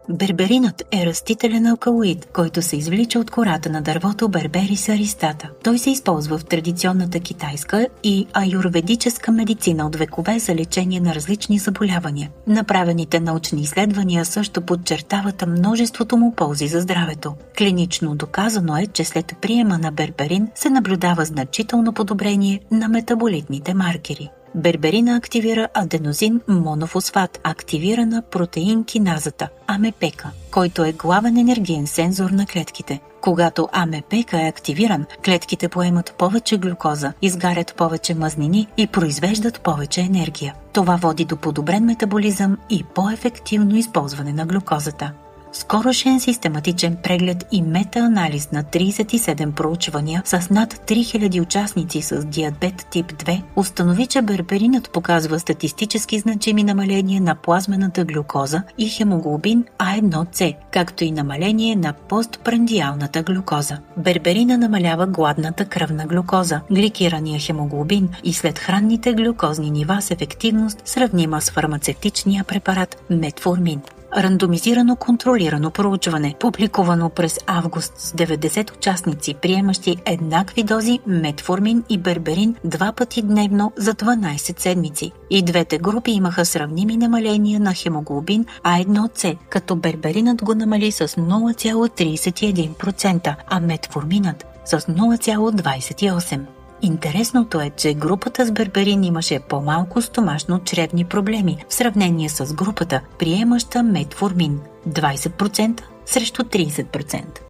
Берберинът е растителен алкалоид, който се извлича от кората на дървото Берберис аристата. Той се използва в традиционната китайска и аюрведическа медицина от векове за лечение на различни заболявания. Направените научни изследвания също подчертават множеството му ползи за здравето. Клинично доказано е, че след приема на берберин се наблюдава значително подобрение на метаболитните маркери. Берберина активира аденозин монофосфат, активирана протеин киназата, АМПК, който е главен енергиен сензор на клетките. Когато АМПК е активиран, клетките поемат повече глюкоза, изгарят повече мазнини и произвеждат повече енергия. Това води до подобрен метаболизъм и по-ефективно използване на глюкозата. Скорошен систематичен преглед и метаанализ на 37 проучвания с над 3000 участници с диабет тип 2 установи, че берберинът показва статистически значими намаления на плазмената глюкоза и хемоглобин А1C, както и намаление на постпрандиалната глюкоза. Берберина намалява гладната кръвна глюкоза, гликирания хемоглобин и следхранните глюкозни нива с ефективност, сравнима с фармацевтичния препарат метформин. Рандомизирано контролирано проучване, публикувано през август с 90 участници, приемащи еднакви дози метформин и берберин 2 пъти дневно за 12 седмици. И двете групи имаха сравними намаления на хемоглобин А1C, като берберинът го намали с 0,31%, а метформинът с 0,28%. Интересното е, че групата с берберин имаше по-малко стомашно-чревни проблеми в сравнение с групата, приемаща метформин – 20% срещу 30%.